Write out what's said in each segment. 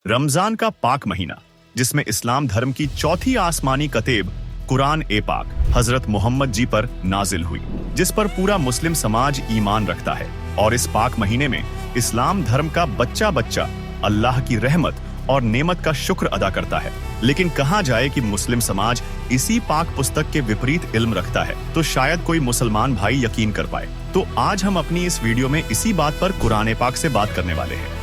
रमजान का पाक महीना, जिसमें इस्लाम धर्म की चौथी आसमानी कतेब कुरान ए पाक हजरत मोहम्मद जी पर नाजिल हुई, जिस पर पूरा मुस्लिम समाज ईमान रखता है। और इस पाक महीने में इस्लाम धर्म का बच्चा बच्चा अल्लाह की रहमत और नेमत का शुक्र अदा करता है। लेकिन कहा जाए कि मुस्लिम समाज इसी पाक पुस्तक के विपरीत इल्म रखता है, तो शायद कोई मुसलमान भाई यकीन कर पाए। तो आज हम अपनी इस वीडियो में इसी बात पर कुरान ए पाक से बात करने वाले हैं।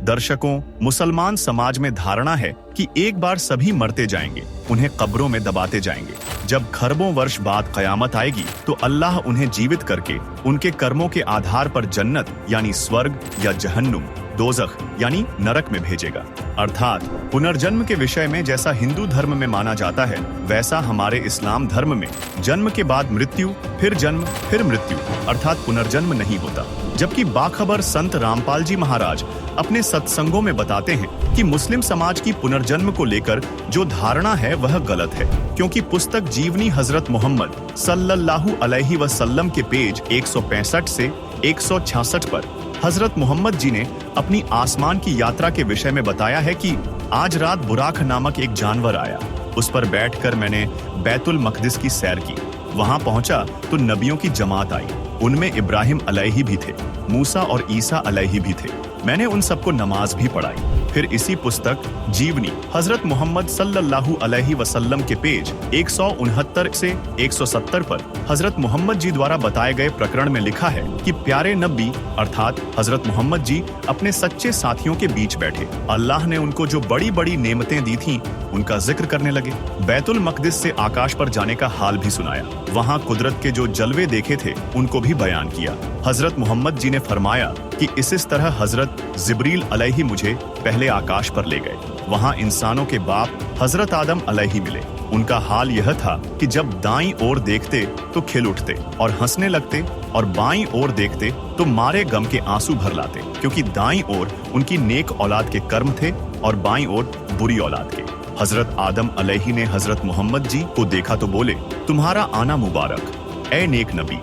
दर्शकों, मुसलमान समाज में धारणा है कि एक बार सभी मरते जाएंगे, उन्हें कब्रों में दबाते जाएंगे। जब खरबों वर्ष बाद कयामत आएगी तो अल्लाह उन्हें जीवित करके उनके कर्मों के आधार पर जन्नत यानी स्वर्ग या जहन्नुम, दोज़ख यानी नरक में भेजेगा। अर्थात पुनर्जन्म के विषय में जैसा हिंदू धर्म में माना जाता है, वैसा हमारे इस्लाम धर्म में जन्म के बाद मृत्यु, फिर जन्म, फिर मृत्यु अर्थात पुनर्जन्म नहीं होता। जबकि बाखबर संत रामपाल जी महाराज अपने सत्संगों में बताते हैं कि मुस्लिम समाज की पुनर्जन्म को लेकर जो धारणा है वह गलत है, क्योंकि पुस्तक जीवनी हजरत मोहम्मद सल्लल्लाहु अलैहि वसल्लम के पेज 165 से 166 पर हजरत मोहम्मद जी ने अपनी आसमान की यात्रा के विषय में बताया है कि आज रात बुराक नामक एक जानवर आया, उस पर बैठकर मैंने बैतुल मकदिस की सैर की। वहां पहुंचा तो नबियों की जमात आई, उनमें इब्राहिम अलैहि भी थे, मूसा और ईसा अलैहि भी थे। मैंने उन सबको नमाज भी पढ़ाई। फिर इसी पुस्तक जीवनी हजरत मोहम्मद सल्लल्लाहु अलैहि वसल्लम के पेज 169 से 170 पर हजरत मोहम्मद जी द्वारा बताए गए प्रकरण में लिखा है कि प्यारे नबी अर्थात हजरत मोहम्मद जी अपने सच्चे साथियों के बीच बैठे। अल्लाह ने उनको जो बड़ी बड़ी नेमतें दी थीं, उनका जिक्र करने लगे। बैतुल मकदिस से आकाश पर जाने का हाल भी सुनाया। वहाँ कुदरत के जो जलवे देखे थे उनको भी बयान किया। हजरत मोहम्मद जी ने फरमाया कि इस तरह हजरत जिब्रील अलैहि मुझे पहले आकाश पर ले गए। वहाँ इंसानों के बाप हजरत आदम अलैहि मिले। उनका हाल यह था कि जब दाईं ओर देखते तो खिल उठते और हंसने लगते, और बाईं ओर देखते तो मारे गम के आंसू भर लाते, क्योंकि दाईं ओर उनकी नेक औलाद के कर्म थे और बाईं ओर बुरी औलाद के। हजरत आदम अलैहि ने हजरत मोहम्मद जी को देखा तो बोले, तुम्हारा आना मुबारक, ए नेक नबी,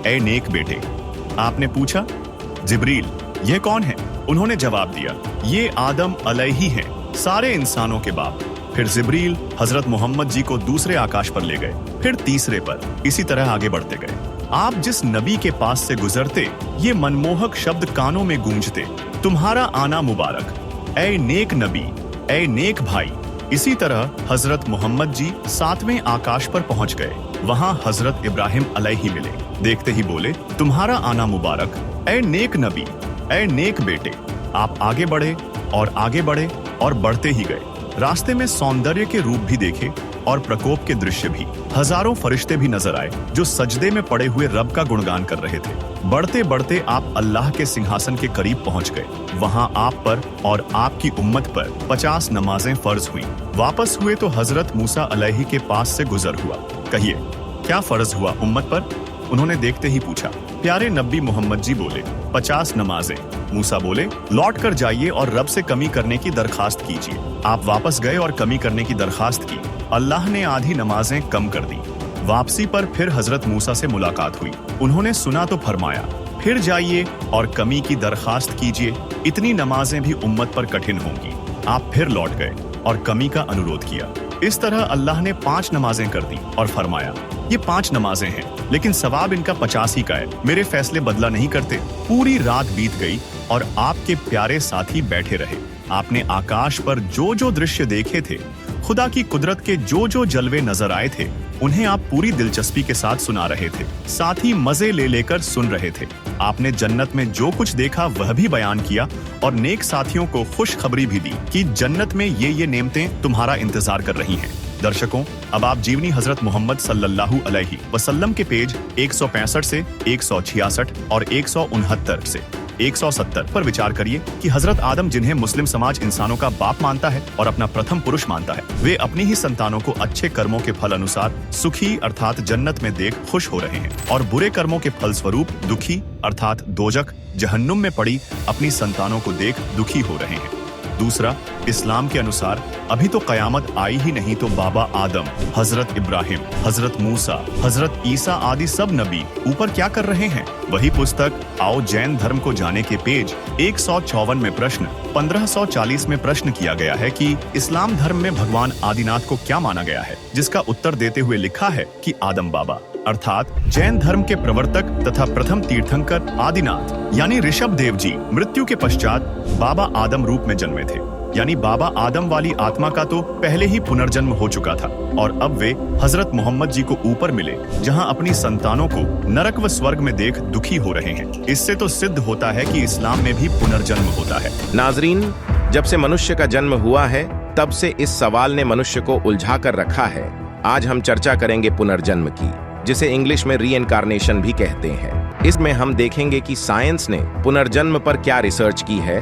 ए नेक बेटे। आपने पूछा, जिब्रील यह कौन है? उन्होंने जवाब दिया, ये आदम अलैहि हैं, सारे इंसानों के बाप। फिर जिब्रील हजरत मोहम्मद जी को दूसरे आकाश पर ले गए, फिर तीसरे पर, इसी तरह आगे बढ़ते गए। आप जिस नबी के पास से गुजरते, ये मनमोहक शब्द कानों में गूंजते, तुम्हारा आना मुबारक, ए नेक नबी, ए नेक भाई। इसी तरह हजरत मोहम्मद जी 7वें आकाश पर पहुंच गए। वहां हजरत इब्राहिम अलैहि मिले। देखते ही बोले, तुम्हारा आना मुबारक, ए नेक नबी, ए नेक बेटे। आप आगे बढ़े और आगे बढ़े और बढ़ते ही गए। रास्ते में सौंदर्य के रूप भी देखे और प्रकोप के दृश्य भी। हजारों फरिश्ते भी नजर आए जो सजदे में पड़े हुए रब का गुणगान कर रहे थे। बढ़ते बढ़ते आप अल्लाह के सिंहासन के करीब पहुंच गए। वहां आप पर और आपकी उम्मत पर 50 नमाजें फर्ज हुई। वापस हुए तो हजरत मूसा अलैहि के पास से गुजर हुआ। कहिए, क्या फर्ज हुआ उम्मत पर? उन्होंने देखते ही पूछा। प्यारे नबी मोहम्मद जी बोले, 50 नमाजें। मूसा बोले, लौट कर जाइए और रब से कमी करने की दरखास्त कीजिए। आप वापस गए और कमी करने की दरखास्त की। अल्लाह ने आधी नमाजें कम कर दी। वापसी पर फिर हजरत मूसा से मुलाकात हुई। उन्होंने सुना तो फरमाया, फिर जाइए और कमी की दरखास्त कीजिए, इतनी नमाजें भी उम्मत पर कठिन होंगी। आप फिर लौट गए और कमी का अनुरोध किया। इस तरह अल्लाह ने 5 नमाजें कर दी और फरमाया, ये 5 नमाजें हैं, लेकिन सवाब इनका 50 ही का है। मेरे फैसले बदला नहीं करते। पूरी रात बीत गई और आपके प्यारे साथी बैठे रहे। आपने आकाश पर जो जो दृश्य देखे थे, खुदा की कुदरत के जो जो जलवे नजर आए थे, उन्हें आप पूरी दिलचस्पी के साथ सुना रहे थे, साथ ही मजे ले लेकर सुन रहे थे। आपने जन्नत में जो कुछ देखा वह भी बयान किया और नेक साथियों को खुशखबरी भी दी कि जन्नत में ये नेमतें तुम्हारा इंतजार कर रही हैं। दर्शकों, अब आप जीवनी हजरत मोहम्मद सल्लल्लाहु अलैहि वसल्लम के पेज 165 से 166 और 169 से 170 पर विचार करिए कि हजरत आदम, जिन्हें मुस्लिम समाज इंसानों का बाप मानता है और अपना प्रथम पुरुष मानता है, वे अपनी ही संतानों को अच्छे कर्मों के फल अनुसार सुखी अर्थात जन्नत में देख खुश हो रहे हैं, और बुरे कर्मों के फल स्वरूप दुखी अर्थात दोजख जहन्नुम में पड़ी अपनी संतानों को देख दुखी हो रहे हैं। दूसरा, इस्लाम के अनुसार अभी तो कयामत आई ही नहीं तो बाबा आदम, हजरत इब्राहिम, हजरत मूसा, हजरत ईसा आदि सब नबी ऊपर क्या कर रहे हैं। वही पुस्तक आओ जैन धर्म को जाने के पेज 154 में प्रश्न 1540 में प्रश्न किया गया है कि इस्लाम धर्म में भगवान आदिनाथ को क्या माना गया है, जिसका उत्तर देते हुए लिखा है कि आदम बाबा, अर्थात जैन धर्म के प्रवर्तक तथा प्रथम तीर्थंकर आदिनाथ यानी ऋषभ देव जी मृत्यु के पश्चात बाबा आदम रूप में जन्मे थे। यानी बाबा आदम वाली आत्मा का तो पहले ही पुनर्जन्म हो चुका था और अब वे हजरत मोहम्मद जी को ऊपर मिले, जहां अपनी संतानों को नरक व स्वर्ग में देख दुखी हो रहे हैं। इससे तो सिद्ध होता है कि इस्लाम में भी पुनर्जन्म होता है। नाजरीन, जब से मनुष्य का जन्म हुआ है तब से इस सवाल ने मनुष्य को उलझा कर रखा है। आज हम चर्चा करेंगे पुनर्जन्म की, जिसे इंग्लिश में रीइंकार्नेशन भी कहते हैं। इसमें हम देखेंगे कि साइंस ने पुनर्जन्म पर क्या रिसर्च की है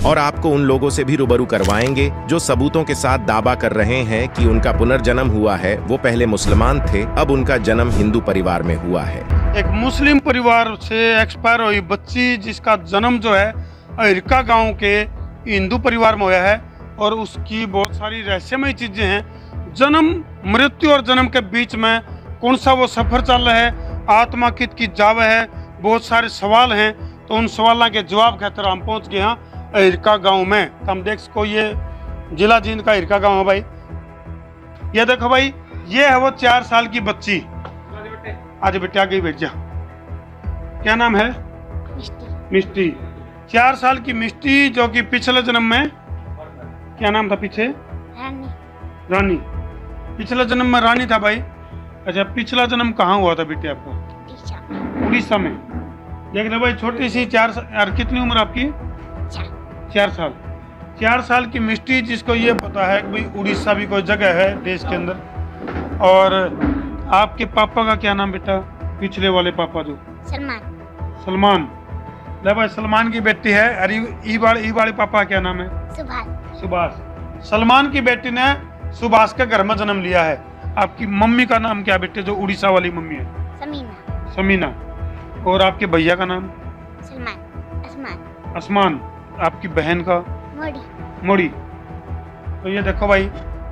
और आपको उन लोगों से भी रूबरू करवाएंगे जो सबूतों के साथ दावा कर रहे हैं कि उनका पुनर्जन्म हुआ है। वो पहले मुसलमान थे, अब उनका जन्म हिंदू परिवार में हुआ है। एक मुस्लिम परिवार से एक्सपायर हुई बच्ची जिसका जन्म जो है अहिरका गांव के हिंदू परिवार में हुआ है और उसकी बहुत सारी रहस्यमय चीजें हैं। जन्म, मृत्यु और जन्म के बीच में कौन सा वो सफर चल रहा है, आत्मा कित की जावे है, बहुत सारे सवाल हैं। तो उन सवालों के जवाब खातिर हम पहुंच गए हैं अहिरका गांव में। तो हम देख सको ये जिला जींद का अहिरका गांव है भाई। ये देखो भाई, ये है वो 4 साल की बच्ची। आज बेटे आगे बैठ जा। क्या नाम है? मिष्टी। 4 साल की मिष्टी, जो कि पिछले जन्म में क्या नाम था? पीछे रानी। पिछले जन्म में रानी था भाई। अच्छा, पिछला जन्म कहाँ हुआ था बेटे आपका? उड़ीसा में। देख लो भाई, छोटी सी 4 साल। कितनी उम्र आपकी? 4 साल। 4 साल की मिष्टी, जिसको ये पता है कि भाई उड़ीसा भी कोई जगह है देश के अंदर। और आपके पापा का क्या नाम बेटा? पिछले वाले पापा जो? सलमान। ले भाई, सलमान की बेटी है। अरे ई वाले पापा का क्या नाम है? सुभाष। सलमान की बेटी ने सुभाष के घर में जन्म लिया है। आपकी मम्मी का नाम क्या बेटे, जो उड़ीसा वाली मम्मी है? समीना। और आपके भैया का नाम? आसमान। आपकी बहन का? मोड़ी। तो ये देखो भाई,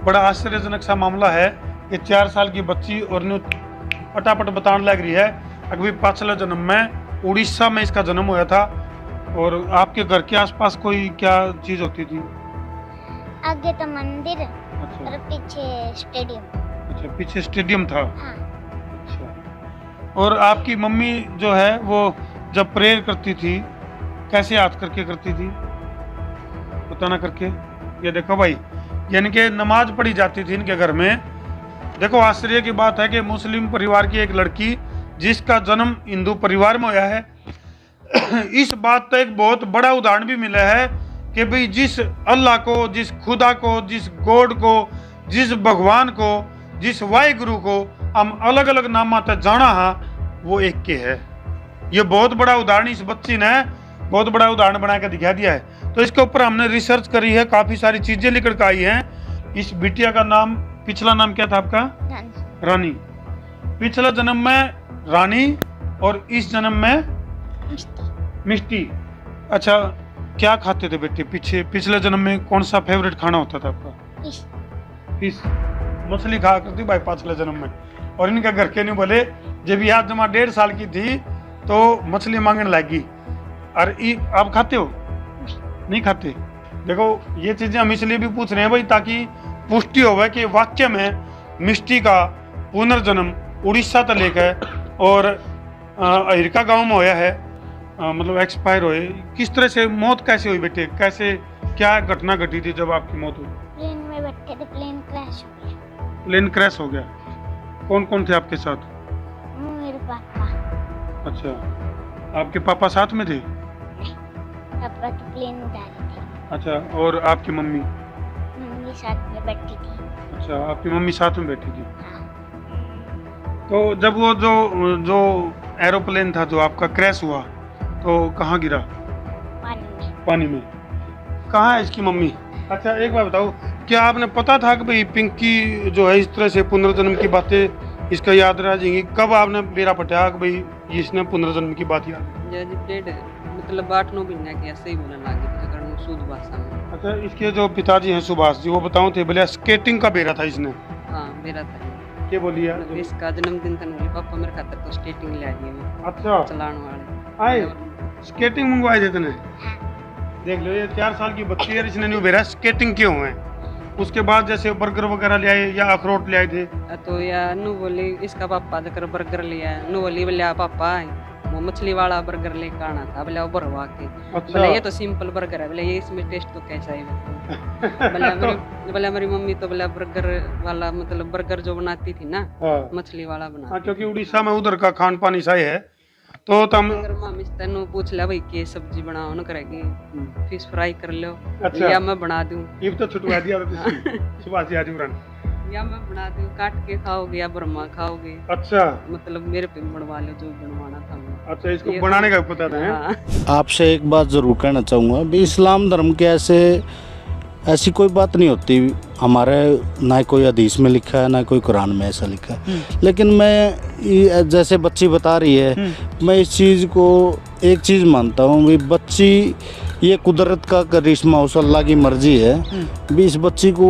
बड़ा आश्चर्यजनक सा मामला है कि 4 साल की बच्ची और फटाफट बताने लग रही है अभी पिछले जन्म में उड़ीसा में इसका जन्म हुआ था। और आपके घर के आसपास कोई क्या चीज होती थी? आगे तो मंदिर। अच्छा। और पीछे स्टेडियम। अच्छा, पीछे स्टेडियम था। हाँ। अच्छा। और आपकी मम्मी जो है वो जब प्रेयर करती थी, कैसे याद करके करती थी? पता ना करके। ये देखो भाई, यानी कि नमाज पढ़ी जाती थी इनके घर में। देखो, आश्चर्य की बात है कि मुस्लिम परिवार की एक लड़की जिसका जन्म हिंदू परिवार में हुआ है। इस बात का एक बहुत बड़ा उदाहरण भी मिला है कि भाई जिस अल्लाह को, जिस खुदा को, जिस गॉड को, जिस भगवान को, जिस वाहिगुरु को हम अलग अलग नाम से जाना है, वो एक के है। ये बहुत बड़ा उदाहरण इस बच्ची ने बहुत बड़ा उदाहरण बना के दिखा दिया है। तो इसके ऊपर हमने रिसर्च करी है, काफी सारी चीजें निकल कर आई हैं। इस बिटिया का नाम, पिछला नाम क्या था आपका? रानी। पिछला जन्म में रानी और इस जन्म में मिष्टी। अच्छा, क्या खाते थे बेटे पिछले जन्म में? कौन सा फेवरेट खाना होता था आपका? फिश। मछली खा करती भाई पिछले जन्म में। और इनके घर के नहीं बोले, जब यह जमा 1.5 साल की थी तो मछली मांगने लगी। अरे आप खाते हो? नहीं खाते। देखो, ये चीजें हम इसलिए भी पूछ रहे हैं भाई, ताकि पुष्टि होवे कि वाक्य में मिष्टी का पुनर्जन्म उड़ीसा तक लेकर और अहिरका गांव में होया है। मतलब एक्सपायर हुए। किस तरह से मौत कैसे हुई बेटे? कैसे, क्या घटना घटी थी जब आपकी मौत हुई? प्लेन में बैठे थे, प्लेन क्रैश हो गया। प्लेन क्रैश हो गया। कौन कौन थे आपके साथ? मेरे पापा। अच्छा, आपके पापा साथ में थे? पापा तो प्लेन उड़ा रहे थे। अच्छा, और आपकी मम्मी? मम्मी साथ में बैठी थी। अच्छा, आपकी मम्मी साथ में बैठी थी। हाँ। तो जब वो जो एरोप्लेन था जो आपका क्रैश हुआ, तो कहाँ गिरा? पानी में। कहाँ है इसकी मम्मी? अच्छा, एक बात बताओ, क्या आपने पता था कि भाई पिंकी जो है इस तरह से पुनर्जन्म की बातें इसका याद रह जाएंगी? कब आपने बेरा पटाया कि भाई इसने पुनर्जन्म की बात याद? मतलब 8-9 महीने की ऐसे ही बोलने लगी थी कारण शुद्ध भाषा में। अच्छा, इसके जो पिताजी हैं सुभाष जी, वो बताऊं थे बोले स्केटिंग का बेरा था इसने, हाँ मेरा था क्या बोलिए? मतलब इसका जन्मदिन था, बोली पापा मेरे खातर तो स्केटिंग ले आई है अच्छा, चलाने वाले आए स्केटिंग मंगवाए थे तने? देख लो, ये 4 साल की बच्ची है, इसने नहीं बेरा स्केटिंग क्यों है। उसके बाद जैसे बर्गर वगैरह ले आए या अखरोट ले आए थे? तो या नु बोली इसका पापा देकर बर्गर लिया, नु बोली बोले पापा वो मछली वाला बर्गर लेकर आना था, बोले वो भरवा के। अच्छा, बोले ये तो सिंपल बर्गर है, बोले ये इसमें टेस्ट तो कैसा है। बोले मेरी मम्मी तो बोले बर्गर वाला मतलब बर्गर जो बनाती थी ना हाँ, मछली वाला बना। हाँ, क्योंकि उड़ीसा में उधर का खान पान ऐसा ही है। तो तम अगर मामी से तेनू पूछ लिया भाई के सब्जी बनाओ ना करेगी, फिश फ्राई कर लो अच्छा, या मैं बना दूं, ये तो छुटवा दिया था सुभाष जी आजूरन। या मैं बना दूं काट के खाओगे या बर्मा खाओगे, अच्छा, मतलब मेरे पे बनवा लो जो बनवाना था मैं। अच्छा, इसको ये बनाने का पता था हैं? हाँ। आपसे एक बात ज़रूर कहना चाहूँगा भी इस्लाम धर्म के ऐसी कोई बात नहीं होती हमारे, ना कोई हदीस में लिखा है ना कोई कुरान में ऐसा लिखा है। लेकिन मैं जैसे बच्ची बता रही है, मैं इस चीज़ को एक चीज़ मानता हूँ भी बच्ची ये कुदरत का करिश्मा उस अल्लाह की मर्जी है भी इस बच्ची को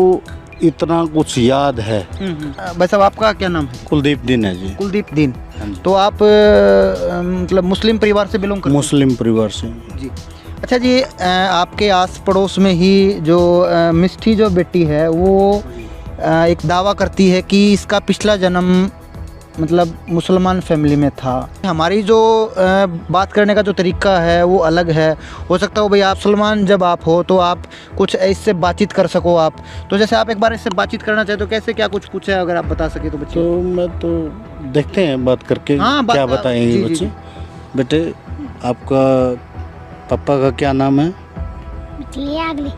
इतना कुछ याद है। भाई साहब आपका क्या नाम है? कुलदीप दिन है जी। कुलदीप दिन। हाँ जी। तो आप मतलब मुस्लिम परिवार से बिलोंग करते हैं? मुस्लिम परिवार से जी। अच्छा जी, आपके आस पड़ोस में ही जो मिष्ठी जो बेटी है वो एक दावा करती है कि इसका पिछला जन्म मतलब मुसलमान फैमिली में था। हमारी जो बात करने का जो तरीका है वो अलग है। हो सकता हो भाई आप सलमान जब आप हो तो आप कुछ इससे बातचीत कर सको आप, तो जैसे आप एक बार इससे बातचीत करना चाहे तो कैसे क्या कुछ है अगर आप बता सके तो बच्चे। तो मैं तो देखते हैं बात करके हाँ, क्या बताएंगे जी, जी, बच्चे। जी। बेटे आपका पापा का क्या नाम है? पिछले अगले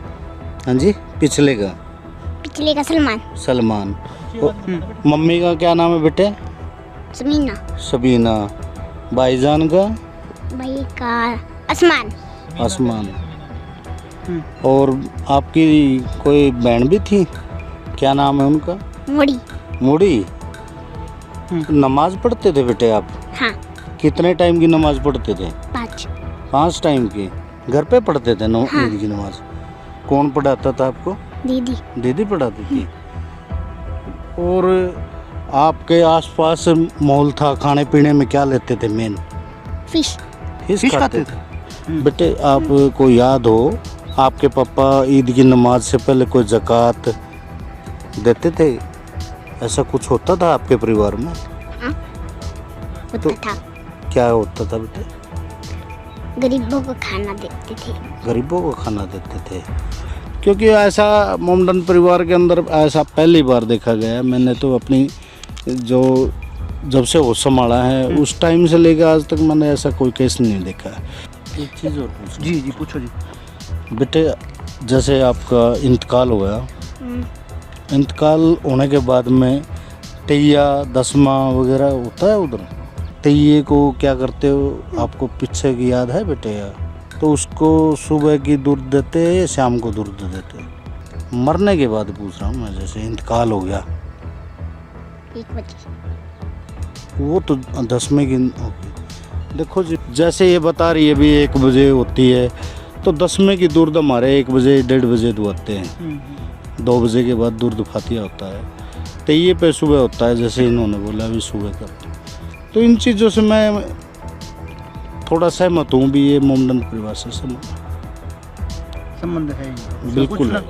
हाँ जी, पिछले का सलमान। सलमान। मम्मी का क्या नाम है बेटे? समीना। सबीना। भाईजान का? भाई का आसमान। आसमान। और आपकी कोई बहन भी थी, क्या नाम है उनका? मुड़ी। मुड़ी। नमाज पढ़ते थे बेटे आप? हाँ, कितने टाइम की नमाज पढ़ते थे? 5 टाइम की। घर पे पढ़ते थे हाँ। ईद की नमाज? कौन पढ़ाता था आपको? दीदी। दीदी पढ़ाती थी। और आपके आसपास माहौल था, खाने पीने में क्या लेते थे मेन? फिश। फिश खाते थे। बेटे आपको याद हो आपके पापा ईद की नमाज से पहले कोई ज़कात देते थे? ऐसा कुछ होता था आपके परिवार में? हाँ, होता तो था। क्या होता था बेटे? गरीबों को खाना देते थे। गरीबों को खाना देते थे। क्योंकि ऐसा मोमडन परिवार के अंदर ऐसा पहली बार देखा गया है। मैंने तो अपनी जो जब से होश संभाला है उस टाइम से लेकर आज तक मैंने ऐसा कोई केस नहीं देखा है। एक चीज़ और पूछो। जी जी पूछो जी। बेटे जैसे आपका इंतकाल हो गया, इंतकाल होने के बाद में तैया दसमा वगैरह होता है उधर? तैये को क्या करते हो आपको पीछे की याद है बेटे? या तो उसको सुबह की दूध देते हैं या शाम को दूध देते हैं? मरने के बाद पूछ रहा हूँ मैं, जैसे इंतकाल हो गया 1 बजे। वो तो 10वें की होगी। देखो जी जैसे ये बता रही है भी 1 बजे होती है, तो 10वें की दूध हमारे 1 बजे 1:30 बजे दुआते हैं। 2 बजे के बाद दूध फातिया होता है। तैये पे सुबह होता है, जैसे इन्होंने बोला अभी सुबह करते। तो इन चीज़ों से मैं थोड़ा सहमत हूँ भी, ये मोमडन परिवार से संबंध है बिल्कुल है।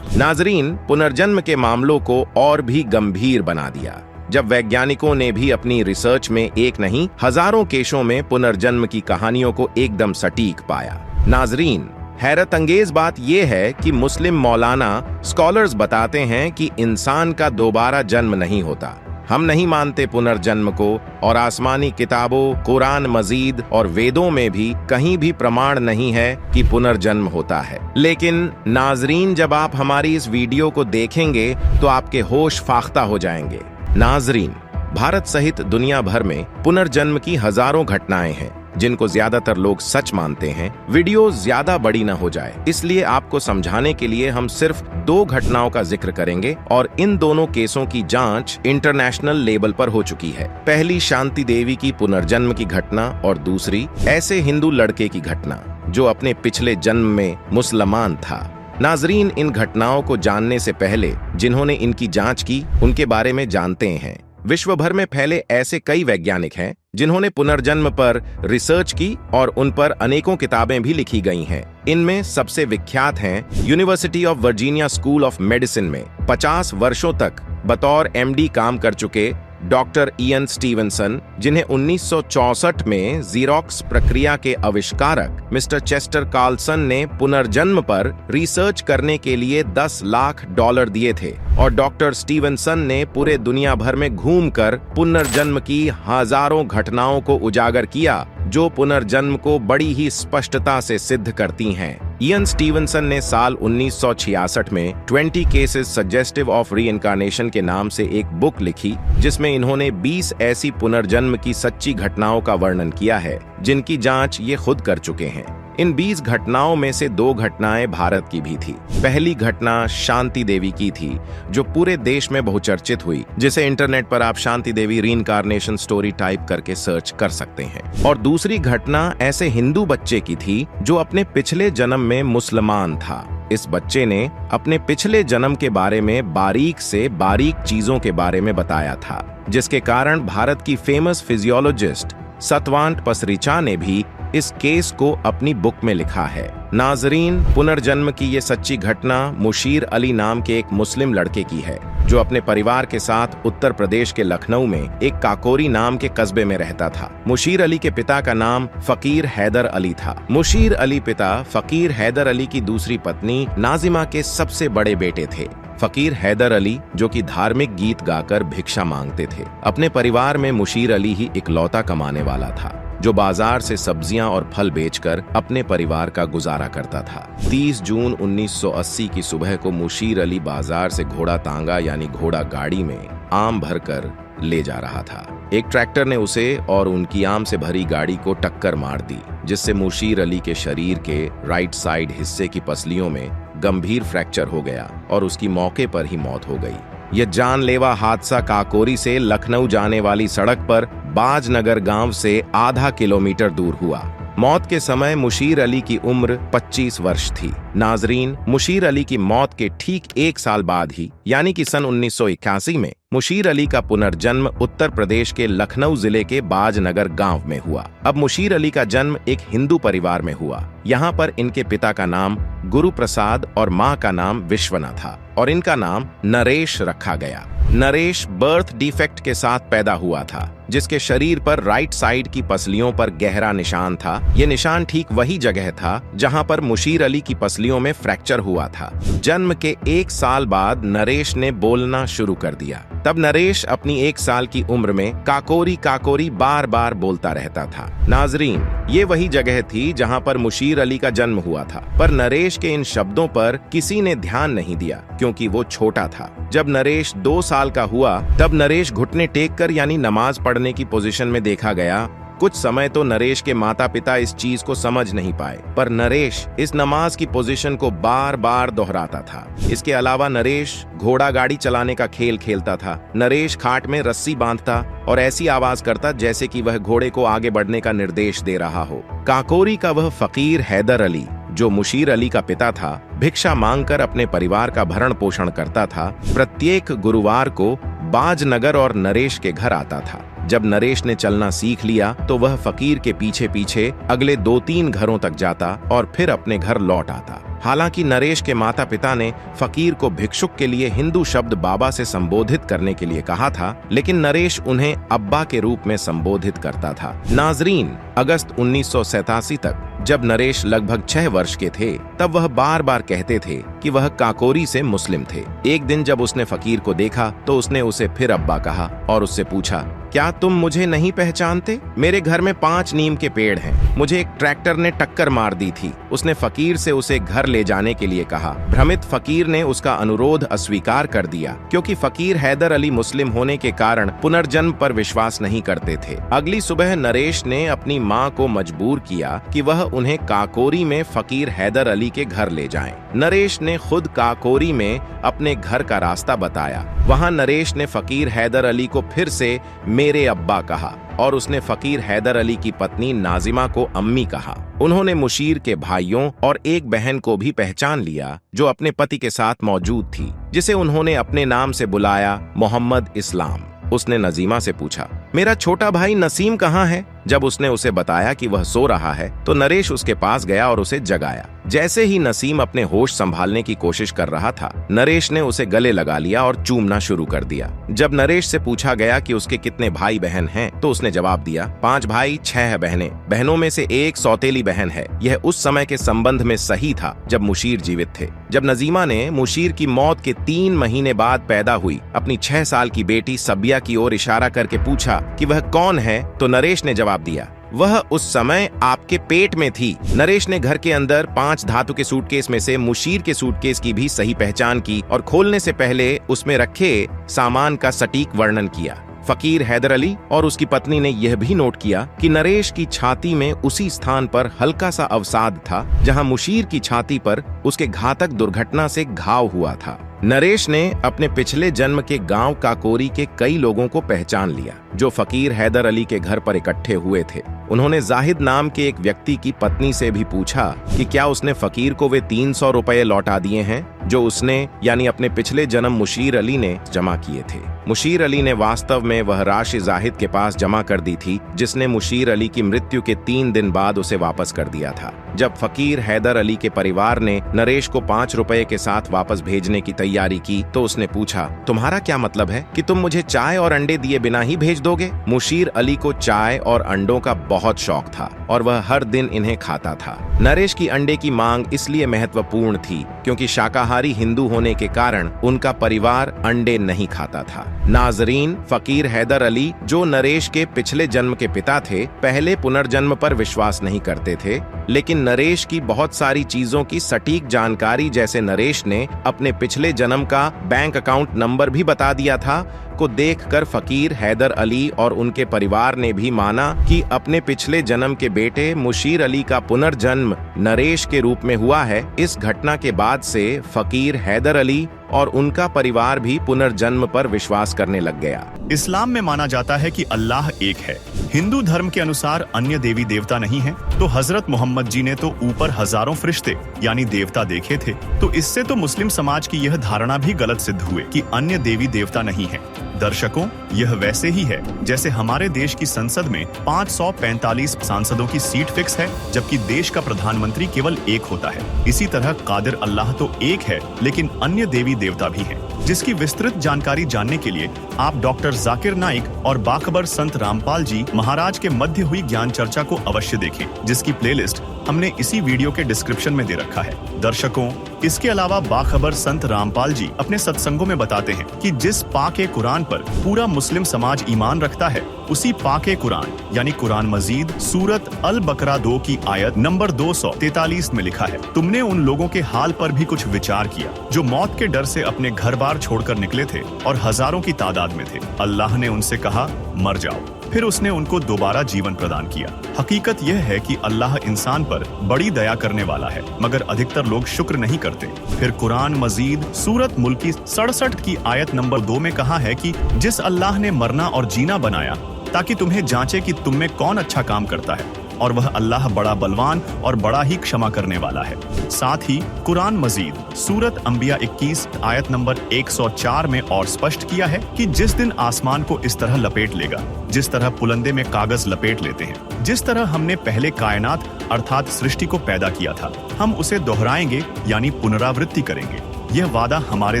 नाजरीन, पुनर्जन्म के मामलों को और भी गंभीर बना दिया जब वैज्ञानिकों ने भी अपनी रिसर्च में एक नहीं हजारों केसों में पुनर्जन्म की कहानियों को एकदम सटीक पाया। नाजरीन, हैरत अंगेज बात यह है कि मुस्लिम मौलाना स्कॉलर्स बताते हैं कि इंसान का दोबारा जन्म नहीं होता। हम नहीं मानते पुनर्जन्म को, और आसमानी किताबों, कुरान मजीद और वेदों में भी कहीं भी प्रमाण नहीं है कि पुनर्जन्म होता है। लेकिन नाजरीन, जब आप हमारी इस वीडियो को देखेंगे तो आपके होश फाख्ता हो जाएंगे। नाजरीन, भारत सहित दुनिया भर में पुनर्जन्म की हजारों घटनाएं हैं जिनको ज्यादातर लोग सच मानते हैं। वीडियो ज्यादा बड़ी न हो जाए, इसलिए आपको समझाने के लिए हम सिर्फ 2 घटनाओं का जिक्र करेंगे, और इन दोनों केसों की जांच इंटरनेशनल लेवल पर हो चुकी है। पहली शांति देवी की पुनर्जन्म की घटना और दूसरी ऐसे हिंदू लड़के की घटना जो अपने पिछले जन्म में मुसलमान था। नाजरीन, इन घटनाओं को जानने से पहले जिन्होंने इनकी जांच की उनके बारे में जानते हैं। विश्व भर में फैले ऐसे कई वैज्ञानिक हैं जिन्होंने पुनर्जन्म पर रिसर्च की और उन पर अनेकों किताबें भी लिखी गई हैं। इनमें सबसे विख्यात हैं university of Virginia school of medicine में 50 वर्षों तक बतौर MD काम कर चुके डॉक्टर इयन स्टीवनसन, जिन्हें 1964 में जीरोक्स प्रक्रिया के आविष्कारक मिस्टर चेस्टर कार्लसन ने पुनर्जन्म पर रिसर्च करने के लिए $10 लाख दिए थे, और डॉक्टर स्टीवनसन ने पूरे दुनिया भर में घूमकर पुनर्जन्म की हजारों घटनाओं को उजागर किया जो पुनर्जन्म को बड़ी ही स्पष्टता से सिद्ध करती हैं। इयन स्टीवनसन ने साल 1966 में 20 केसेस सजेस्टिव ऑफ रीइंकार्नेशन के नाम से एक बुक लिखी, जिसमें इन्होंने 20 ऐसी पुनर्जन्म की सच्ची घटनाओं का वर्णन किया है जिनकी जांच ये खुद कर चुके हैं। इन 20 घटनाओं में से 2 घटनाएं भारत की भी थी। पहली घटना शांति देवी की थी, जो पूरे देश में बहुचर्चित हुई, जिसे इंटरनेट पर आप Shanti Devi reincarnation story type करके सर्च कर सकते हैं। और दूसरी घटना ऐसे हिंदू बच्चे की थी जो अपने पिछले जन्म में मुसलमान था। इस बच्चे ने अपने पिछले जन्म के बारे में बारीक से बारीक चीजों के बारे में बताया था, जिसके कारण भारत की फेमस फिजियोलॉजिस्ट सतवांत पसरिचा ने भी इस केस को अपनी बुक में लिखा है। नाजरीन, पुनर्जन्म की ये सच्ची घटना मुशीर अली नाम के एक मुस्लिम लड़के की है, जो अपने परिवार के साथ उत्तर प्रदेश के लखनऊ में एक काकोरी नाम के कस्बे में रहता था। मुशीर अली के पिता का नाम फकीर हैदर अली था। मुशीर अली पिता फकीर हैदर अली की दूसरी पत्नी नाजिमा के सबसे बड़े बेटे थे। फकीर हैदर अली, जो कि धार्मिक गीत गाकर भिक्षा मांगते थे। अपने परिवार में मुशीर अली ही इकलौता कमाने वाला था, जो बाजार से सब्जियां और फल बेचकर अपने परिवार का गुजारा करता था। 30 जून 1980 की सुबह को मुशीर अली बाजार से घोड़ा तांगा यानी घोड़ा गाड़ी में आम भरकर ले जा रहा था। एक ट्रैक्टर ने उसे और उनकी आम से भरी गाड़ी को टक्कर मार दी, जिससे मुशीर अली के शरीर के राइट साइड हिस्से की पसलियों में गंभीर फ्रैक्चर हो गया और उसकी मौके पर ही मौत हो गई। यह जानलेवा हादसा काकोरी से लखनऊ जाने वाली सड़क पर बाजनगर गांव से आधा किलोमीटर दूर हुआ। मौत के समय मुशीर अली की उम्र 25 वर्ष थी। नाजरीन, मुशीर अली की मौत के ठीक 1 साल बाद ही यानी कि सन 1981 में मुशीर अली का पुनर्जन्म उत्तर प्रदेश के लखनऊ जिले के बाजनगर गांव में हुआ। अब मुशीर अली का जन्म एक हिंदू परिवार में हुआ। यहाँ पर इनके पिता का नाम गुरु प्रसाद और माँ का नाम विश्वना था और इनका नाम नरेश रखा गया। नरेश बर्थ डिफेक्ट के साथ पैदा हुआ था, जिसके शरीर पर राइट साइड की पसलियों पर गहरा निशान था। ये निशान ठीक वही जगह था जहां पर मुशीर अली की पसलियों में फ्रैक्चर हुआ था। जन्म के 1 साल बाद नरेश ने बोलना शुरू कर दिया। तब नरेश अपनी 1 साल की उम्र में काकोरी काकोरी बार बार बोलता रहता था। नाजरीन, ये वही जगह थी जहां पर मुशीर अली का जन्म हुआ था, पर नरेश के इन शब्दों पर किसी ने ध्यान नहीं दिया क्योंकि वो छोटा था। जब नरेश 2 साल का हुआ, तब नरेश घुटने टेक कर यानी नमाज पढ़ने की पोजीशन में देखा गया। कुछ समय तो नरेश के माता पिता इस चीज को समझ नहीं पाए, पर नरेश इस नमाज की पोजीशन को बार बार दोहराता था। इसके अलावा नरेश घोड़ा गाड़ी चलाने का खेल खेलता था। नरेश खाट में रस्सी बांधता और ऐसी आवाज करता जैसे कि वह घोड़े को आगे बढ़ने का निर्देश दे रहा हो। काकोरी का वह फकीर हैदर अली, जो मुशीर अली का पिता था, भिक्षा मांगकर अपने परिवार का भरण पोषण करता था। प्रत्येक गुरुवार को बाजनगर और नरेश के घर आता था। जब नरेश ने चलना सीख लिया तो वह फकीर के पीछे पीछे अगले 2-3 घरों तक जाता और फिर अपने घर लौट आता। हालांकि नरेश के माता पिता ने फकीर को भिक्षुक के लिए हिंदू शब्द बाबा से संबोधित करने के लिए कहा था, लेकिन नरेश उन्हें अब्बा के रूप में संबोधित करता था। नाजरीन, अगस्त 1987 तक जब नरेश लगभग 6 वर्ष के थे, तब वह बार बार कहते थे कि वह काकोरी से मुस्लिम थे। एक दिन जब उसने फकीर को देखा तो उसने उसे फिर अब्बा कहा और उससे पूछा, क्या तुम मुझे नहीं पहचानते? मेरे घर में 5 नीम के पेड़ हैं। मुझे एक ट्रैक्टर ने टक्कर मार दी थी। उसने फकीर से उसे घर ले जाने के लिए कहा। भ्रमित फकीर ने उसका अनुरोध अस्वीकार कर दिया, क्योंकि फकीर हैदर अली मुस्लिम होने के कारण पुनर्जन्म पर विश्वास नहीं करते थे। अगली सुबह नरेश ने अपनी माँ को मजबूर किया कि वह उन्हें काकोरी में फकीर हैदर अली के घर ले जाएं। नरेश ने खुद काकोरी में अपने घर का रास्ता बताया। वहां नरेश ने फकीर हैदर अली को फिर से मेरे अब्बा कहा। और उसने फकीर हैदर अली की पत्नी नाजिमा को अम्मी कहा। उन्होंने मुशीर के भाइयों और एक बहन को भी पहचान लिया जो अपने पति के साथ मौजूद थी, जिसे उन्होंने अपने नाम से बुलाया, मोहम्मद इस्लाम। उसने नजीमा से पूछा, मेरा छोटा भाई नसीम कहाँ है? जब उसने उसे बताया कि वह सो रहा है तो नरेश उसके पास गया और उसे जगाया। जैसे ही नसीम अपने होश संभालने की कोशिश कर रहा था, नरेश ने उसे गले लगा लिया और चूमना शुरू कर दिया। जब नरेश से पूछा गया कि उसके कितने भाई बहन हैं, तो उसने जवाब दिया, 5 भाई 6 बहनें। बहनों में से एक सौतेली बहन है। यह उस समय के संबंध में सही था जब मुशीर जीवित थे। जब नजीमा ने मुशीर की मौत के 3 महीने बाद पैदा हुई अपनी 6 साल की बेटी सबिया की ओर इशारा करके पूछा कि वह कौन है, तो नरेश ने जवाब दिया, वह उस समय आपके पेट में थी। नरेश ने घर के अंदर 5 धातु के सूटकेस में से मुशीर के सूटकेस की भी सही पहचान की और खोलने से पहले उसमें रखे सामान का सटीक वर्णन किया। फकीर हैदर अली और उसकी पत्नी ने यह भी नोट किया कि नरेश की छाती में उसी स्थान पर हल्का सा अवसाद था जहां मुशीर की छाती पर उसके घातक दुर्घटना से घाव हुआ था। नरेश ने अपने पिछले जन्म के गांव काकोरी के कई लोगों को पहचान लिया जो फकीर हैदर अली के घर पर इकट्ठे हुए थे। उन्होंने जाहिद नाम के एक व्यक्ति की पत्नी से भी पूछा कि क्या उसने फकीर को वे 300 रुपए लौटा दिए हैं जो उसने यानी अपने पिछले जन्म मुशीर अली ने जमा किए थे। मुशीर अली ने वास्तव में वह राशि जाहिद के पास जमा कर दी थी जिसने मुशीर अली की मृत्यु के 3 दिन बाद उसे वापस कर दिया था। जब फकीर हैदर अली के परिवार ने नरेश को 5 रुपए के साथ वापस भेजने की तैयारी की तो उसने पूछा, तुम्हारा क्या मतलब है कि तुम मुझे चाय और अंडे दिए बिना ही भेज दोगे? मुशीर अली को चाय और अंडों का बहुत शौक था और वह हर दिन इन्हें खाता था। नरेश की अंडे की मांग इसलिए महत्वपूर्ण थी क्योंकि शाकाहारी हिंदू होने के कारण उनका परिवार अंडे नहीं खाता था। नाजरीन, फकीर हैदर अली जो नरेश के पिछले जन्म के पिता थे, पहले पुनर्जन्म पर विश्वास नहीं करते थे, लेकिन नरेश की बहुत सारी चीजों की सटीक जानकारी जैसे नरेश ने अपने पिछले जन्म का बैंक अकाउंट नंबर भी बता दिया था को देखकर फकीर हैदर अली और उनके परिवार ने भी माना कि अपने पिछले जन्म के बेटे मुशीर अली का पुनर्जन्म नरेश के रूप में हुआ है। इस घटना के बाद से फकीर हैदर अली और उनका परिवार भी पुनर्जन्म पर विश्वास करने लग गया। इस्लाम में माना जाता है कि अल्लाह एक है। हिंदू धर्म के अनुसार अन्य देवी देवता नहीं है। तो हजरत मोहम्मद जी ने तो ऊपर हजारों फरिश्ते यानी देवता देखे थे, तो इससे तो मुस्लिम समाज की यह धारणा भी गलत सिद्ध हुए कि अन्य देवी देवता नहीं है। दर्शकों, यह वैसे ही है जैसे हमारे देश की संसद में 545 सांसदों की सीट फिक्स है, जबकि देश का प्रधानमंत्री केवल एक होता है। इसी तरह कादिर अल्लाह तो एक है, लेकिन अन्य देवी देवता भी हैं, जिसकी विस्तृत जानकारी जानने के लिए आप डॉक्टर जाकिर नाइक और बाखबर संत रामपाल जी महाराज के मध्य हुई ज्ञान चर्चा को अवश्य देखें, जिसकी प्लेलिस्ट हमने इसी वीडियो के डिस्क्रिप्शन में दे रखा है। दर्शकों, इसके अलावा बाखबर संत रामपाल जी अपने सत्संगों में बताते हैं कि जिस पाके कुरान पर पूरा मुस्लिम समाज ईमान रखता है, उसी पाके कुरान यानी कुरान मजीद सूरत अल बकरा 2 की आयत नंबर 243 में लिखा है, तुमने उन लोगों के हाल पर भी कुछ विचार किया जो मौत के डर से अपने घर बार छोड़कर निकले थे और हजारों की तादाद में थे। अल्लाह ने उनसे कहा, मर जाओ। फिर उसने उनको दोबारा जीवन प्रदान किया। हकीकत यह है कि अल्लाह इंसान पर बड़ी दया करने वाला है, मगर अधिकतर लोग शुक्र नहीं करते। फिर कुरान मजीद सूरत मुल्क की 67 की आयत नंबर 2 में कहा है कि जिस अल्लाह ने मरना और जीना बनाया ताकि तुम्हें जांचे कि तुम में कौन अच्छा काम करता है, और वह अल्लाह बड़ा बलवान और बड़ा ही क्षमा करने वाला है। साथ ही कुरान मजीद सूरत अंबिया 21 आयत नंबर 104 में और स्पष्ट किया है कि जिस दिन आसमान को इस तरह लपेट लेगा जिस तरह पुलंदे में कागज लपेट लेते हैं, जिस तरह हमने पहले कायनात अर्थात सृष्टि को पैदा किया था, हम उसे दोहराएंगे यानी पुनरावृत्ति करेंगे। यह वादा हमारे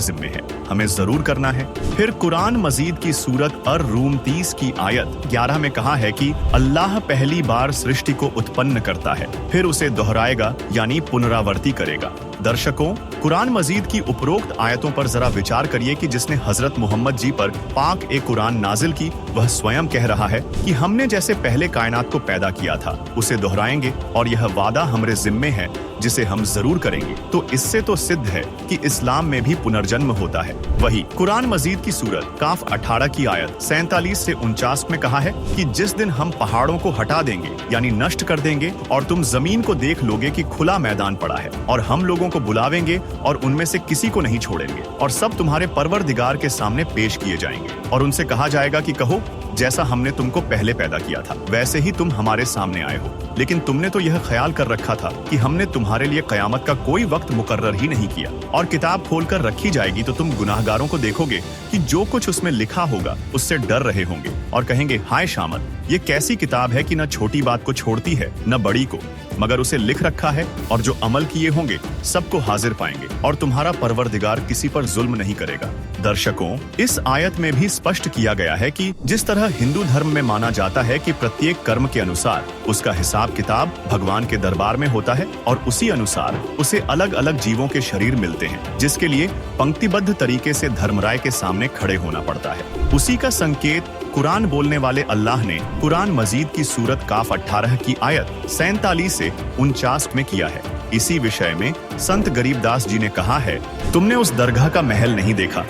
जिम्मे है, हमें जरूर करना है। फिर कुरान मजीद की सूरत अर रूम 30 की आयत 11 में कहा है कि अल्लाह पहली बार सृष्टि को उत्पन्न करता है, फिर उसे दोहराएगा यानी पुनरावृत्ति करेगा। दर्शकों, कुरान मजीद की उपरोक्त आयतों पर जरा विचार करिए कि जिसने हजरत मोहम्मद जी पर पाक ए कुरान नाजिल की, वह स्वयं कह रहा है कि हमने जैसे पहले कायनात को पैदा किया था उसे दोहराएंगे और यह वादा हमारे जिम्मे है जिसे हम जरूर करेंगे। तो इससे तो सिद्ध है कि इस्लाम में भी पुनर्जन्म होता है। वही कुरान मजीद की सूरत काफ 18 की आयत 47 से 49 में कहा है कि जिस दिन हम पहाड़ों को हटा देंगे यानी नष्ट कर देंगे और तुम जमीन को देख लोगे कि खुला मैदान पड़ा है, और हम लोगों को बुलावेंगे और उनमें से किसी को नहीं छोड़ेंगे, और सब तुम्हारे परवरदिगार के सामने पेश किए जाएंगे और उनसे कहा जाएगा कि कहो जैसा हमने तुमको पहले पैदा किया था वैसे ही तुम हमारे सामने आए हो। लेकिन तुमने तो यह ख्याल कर रखा था कि हमने तुम्हारे लिए कयामत का कोई वक्त मुकर्रर ही नहीं किया, और किताब खोलकर रखी जाएगी तो तुम गुनाहगारों को देखोगे कि जो कुछ उसमें लिखा होगा उससे डर रहे होंगे और कहेंगे, हाय शामत, ये कैसी किताब है कि न छोटी बात को छोड़ती है न बड़ी को, मगर उसे लिख रखा है और जो अमल किए होंगे सबको हाजिर पाएंगे और तुम्हारा परवरदिगार किसी पर जुल्म नहीं करेगा। दर्शकों, इस आयत में भी स्पष्ट किया गया है कि जिस तरह हिंदू धर्म में माना जाता है कि प्रत्येक कर्म के अनुसार उसका हिसाब किताब भगवान के दरबार में होता है और उसी अनुसार उसे अलग अलग जीवों के शरीर मिलते हैं, जिसके लिए पंक्तिबद्ध तरीके से धर्मराय के सामने खड़े होना पड़ता है। उसी का संकेत कुरान बोलने वाले अल्लाह ने कुरान मजीद की सूरत काफ 18 की आयत 47 से 49 में किया है। इसी विषय में संत गरीबदास जी ने कहा है, तुमने उस दरगाह का महल नहीं देखा,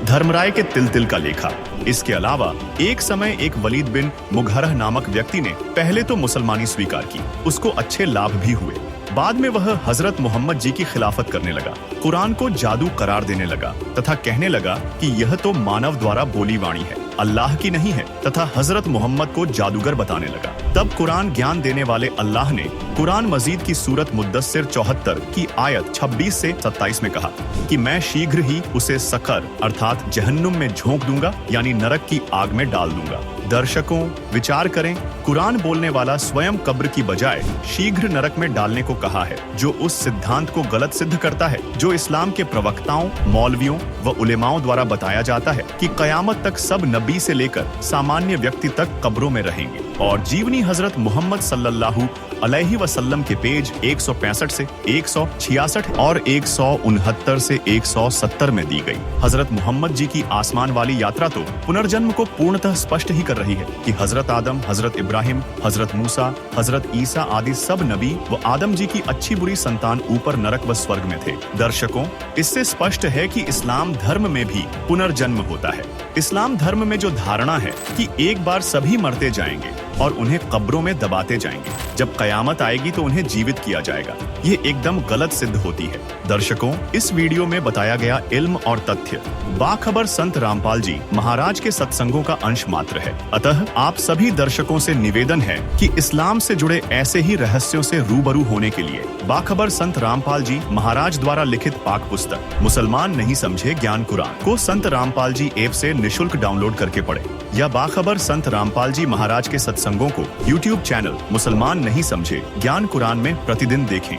धर्मराय के तिल तिल का लेखा। इसके अलावा एक समय एक वलीद बिन मुगहरह नामक व्यक्ति ने पहले तो मुसलमानी स्वीकार की, उसको अच्छे लाभ भी हुए। बाद में वह हजरत मोहम्मद जी की खिलाफत करने लगा, कुरान को जादू करार देने लगा तथा कहने लगा कि यह तो मानव द्वारा बोली वाणी है, अल्लाह की नहीं है, तथा हजरत मोहम्मद को जादूगर बताने लगा। तब कुरान ज्ञान देने वाले अल्लाह ने कुरान मजीद की सूरत मुद्दस्सिर 74 की आयत 26 से 27 में कहा कि मैं शीघ्र ही उसे सकर अर्थात जहन्नुम में झोंक दूंगा, यानी नरक की आग में डाल दूंगा। दर्शकों, विचार करें, कुरान बोलने वाला स्वयं कब्र की बजाय शीघ्र नरक में डालने को कहा है, जो उस सिद्धांत को गलत सिद्ध करता है जो इस्लाम के प्रवक्ताओं, मौलवियों व उलेमाओं द्वारा बताया जाता है कि कयामत तक सब नबी से लेकर सामान्य व्यक्ति तक कब्रों में रहेंगे। और जीवनी हजरत मोहम्मद सल्लल्लाहु अलैहि वसल्लम के पेज 165 से 166 और 169 से 170 में दी गई। हजरत मोहम्मद जी की आसमान वाली यात्रा तो पुनर्जन्म को पूर्णतः स्पष्ट ही कर रही है कि हजरत आदम, हजरत इब्राहिम, हजरत मूसा, हजरत ईसा आदि सब नबी व आदम जी की अच्छी बुरी संतान ऊपर नरक व स्वर्ग में थे। दर्शकों, इससे स्पष्ट है कि इस्लाम धर्म में भी पुनर्जन्म होता है। इस्लाम धर्म में जो धारणा है कि एक बार सभी मरते जाएंगे और उन्हें कब्रों में दबाते जाएंगे, जब कयामत आएगी तो उन्हें जीवित किया जाएगा, ये एकदम गलत सिद्ध होती है। दर्शकों, इस वीडियो में बताया गया इल्म और तथ्य बाखबर संत रामपाल जी महाराज के सत्संगों का अंश मात्र है। अतः आप सभी दर्शकों से निवेदन है कि इस्लाम से जुड़े ऐसे ही रहस्यों से रूबरू होने के लिए बाखबर संत रामपाल जी महाराज द्वारा लिखित पाक पुस्तक मुसलमान नहीं समझे ज्ञान कुरान को संत रामपाल जी ऐप से निशुल्क डाउनलोड करके पढ़ें, या बाखबर संत रामपाल जी महाराज के सत्संगों को YouTube चैनल मुसलमान नहीं समझे ज्ञान कुरान में प्रतिदिन देखें।